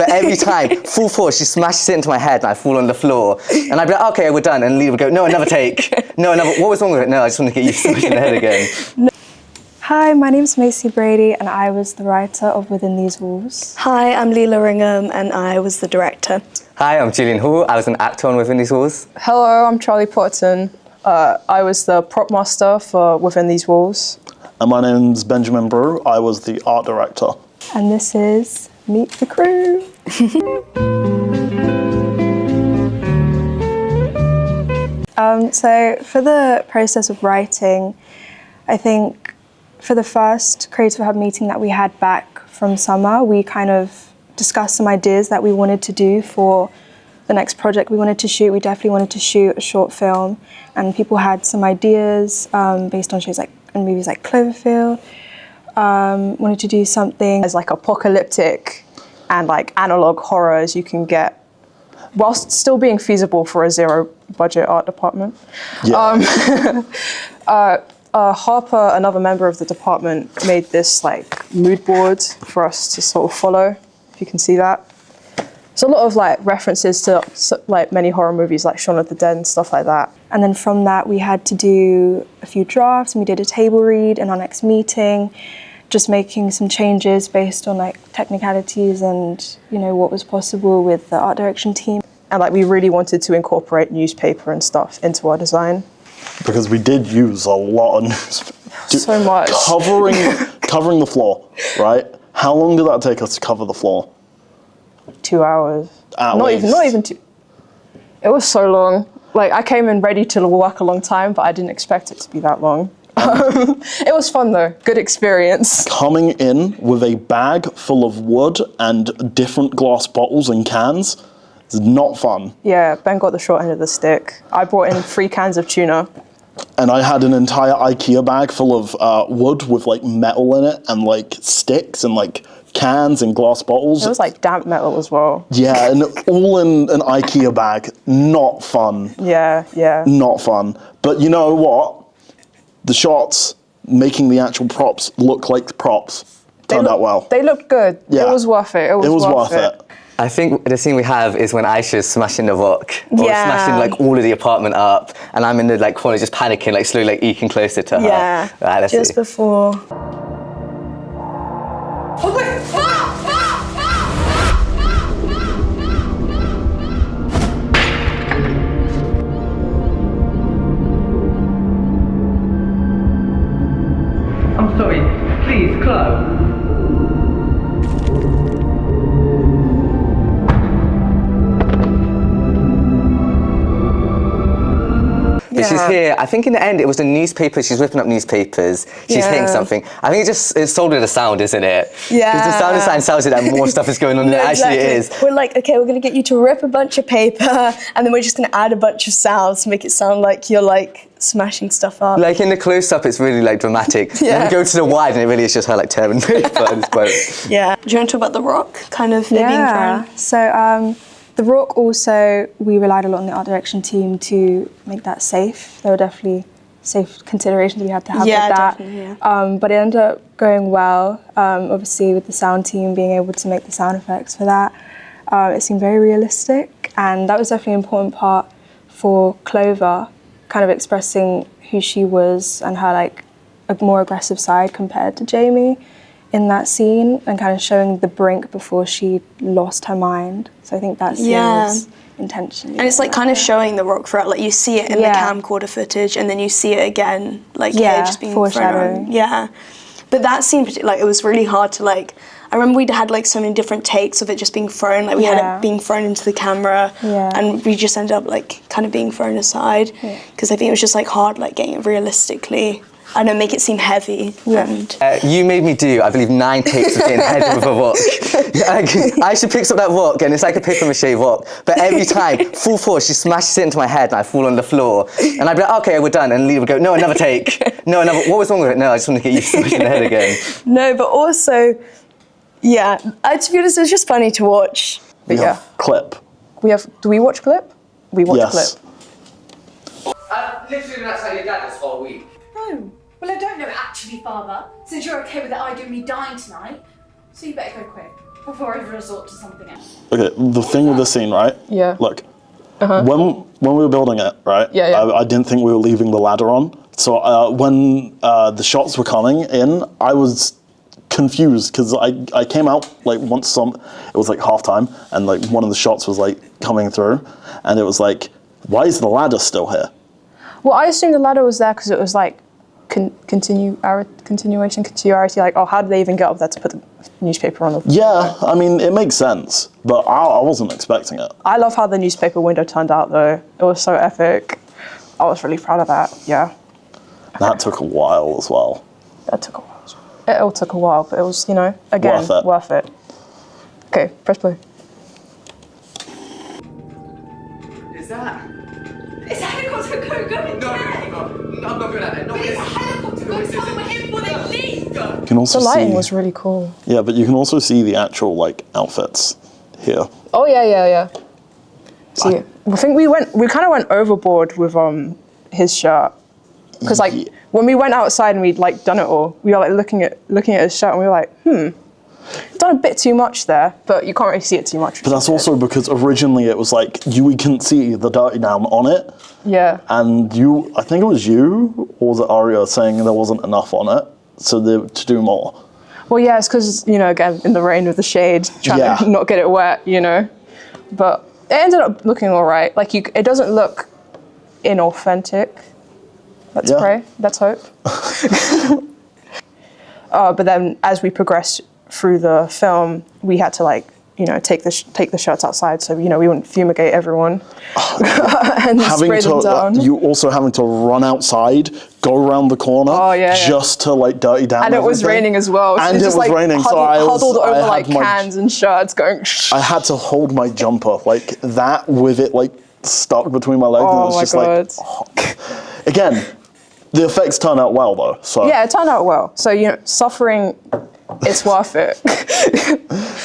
but every time, full force, she smashes it into my head and I fall on the floor. And I'd be like, okay, we're done. And Lila would go, no, another take. No, another, what was wrong with it? No, I just want to get you smashed in the head again. Hi, my name's Macey Brady and I was the writer of Within These Walls. Hi, I'm Lila Ringham and I was the director. Hi, I'm Julian Hall. I was an actor on Within These Walls. Hello, I'm Charlie Potterton. I was the prop master for Within These Walls. And my name's Benjamin Brew. I was the art director. And this is Meet the Crew. So for the process of writing, I think for the first creative hub meeting that we had back from summer, we kind of discussed some ideas that we wanted to do for the next project we wanted to shoot. We definitely wanted to shoot a short film, and people had some ideas based on shows like and movies like Cloverfield. Wanted to do something as like apocalyptic and like analog horror as you can get, whilst still being feasible for a zero budget art department. Yeah. Harper, another member of the department, made this like mood board for us to sort of follow, if you can see that. There's a lot of like references to like many horror movies like Shaun of the Dead and stuff like that. And then from that we had to do a few drafts and we did a table read in our next meeting, just making some changes based on like technicalities and, you know, what was possible with the art direction team. And like we really wanted to incorporate newspaper and stuff into our design. Because we did use a lot of newspaper. So much. Covering the floor, right? How long did that take us to cover the floor? 2 hours. Not even 2. It was so long. Like I came in ready to work a long time, but I didn't expect it to be that long. It was fun though, good experience. Coming in with a bag full of wood and different glass bottles and cans is not fun. Yeah, Ben got the short end of the stick. I brought in 3 cans of tuna. And I had an entire IKEA bag full of wood with like metal in it and like sticks and like cans and glass bottles. It was like damp metal as well. Yeah, and all in an IKEA bag. Not fun. Yeah. Not fun. But you know what? The shots, making the actual props look like props, turned out well. They looked good. Yeah. It was worth it. It was worth it. I think the scene we have is when Aisha's smashing the rock, or smashing like all of the apartment up, and I'm in the like corner just panicking, like slowly like eking closer to her. Yeah, right, just before. I'm sorry, please, Chloe. She's here. I think in the end it was the newspaper. She's whipping up newspapers. She's hitting something. I think it's solely the sound, isn't it? Yeah. Because the sound design tells you that more stuff is going on than it actually is. We're like, okay, we're gonna get you to rip a bunch of paper, and then we're just gonna add a bunch of sounds to make it sound like you're like smashing stuff up. Like in the close-up, it's really like dramatic. Yeah. Then we go to the wide, and it really is just her like tearing paper. And it's Yeah. Do you want to talk about the rock kind of being thrown? So the rock also, we relied a lot on the art direction team to make that safe. There were definitely safe considerations we had to have with that. Definitely, yeah. But it ended up going well, obviously with the sound team being able to make the sound effects for that. It seemed very realistic, and that was definitely an important part for Clover, kind of expressing who she was and her like a more aggressive side compared to Jamie in that scene, and kind of showing the brink before she lost her mind. So I think that scene was intentionally. And it's like kind of showing the rock throughout, like you see it in the camcorder footage and then you see it again, like here just being thrown on. Yeah. But that scene, like it was really hard to like, I remember we'd had like so many different takes of it just being thrown, like we had it being thrown into the camera and we just ended up like kind of being thrown aside because I think it was just like hard like getting it realistically. I don't make it seem heavy. And you made me do, I believe, 9 takes of getting head with a rock. Aisha picks up that rock and it's like a paper mache rock, but every time, full force, she smashes it into my head and I fall on the floor. And I'd be like, okay, we're done. And Lila would go, no, another take. No, another, what was wrong with it? No, I just want to get you smashed in the head again. No, but also, to be honest, it was just funny to watch. But clip. Do we watch clip? We watch clip. I've literally been outside your dad this whole week. No. Well, I don't know actually, Father, since you're okay with it, I do me dying tonight. So you better go quick. before I resort to something else. Okay, the thing with this scene, right? Yeah. Look, when we were building it, right? Yeah. I didn't think we were leaving the ladder on. So when the shots were coming in, I was confused because I came out like once it was like halftime, and like one of the shots was like coming through, and it was like, why is the ladder still here? Well, I assumed the ladder was there because it was like continuity. Like, oh, how did they even get up there to put the newspaper on the floor? Yeah, I mean, it makes sense, but I wasn't expecting it. I love how the newspaper window turned out, though. It was so epic. I was really proud of that. Yeah. That took a while as well. That took a while. It all took a while, but it was, you know, again, worth it. Okay, press play. Is that? It's a helicopter going No, I'm not good at it. No, It's a helicopter going somewhere here before they leave. You can also The lighting see, was really cool. Yeah, but you can also see the actual like outfits here. Oh yeah. See, I think we kind of went overboard with his shirt, because like when we went outside and we'd like done it all, we were like looking at his shirt and we were like, done a bit too much there, but you can't really see it too much. But that's also because originally it was like we couldn't see the dirty down on it. Yeah. And I think it was you or was it Aria saying there wasn't enough on it, so to do more. Well, yeah, it's because, you know, again, in the rain with the shade, trying to not get it wet, you know. But it ended up looking all right. Like, it doesn't look inauthentic. Let's pray. Let's hope. But then as we progressed through the film, we had to, like, you know, take the shirts outside so, you know, we wouldn't fumigate everyone and spray them down. You also having to run outside, go around the corner, just to like dirty down. And it was raining as well. So and it was like raining, so I huddled over I like cans and shirts, going. I had to hold my jumper like that with it like stuck between my legs. Oh and it was my just like, again, the effects turned out well though. So yeah, it turned out well. So, you know, suffering, it's worth it.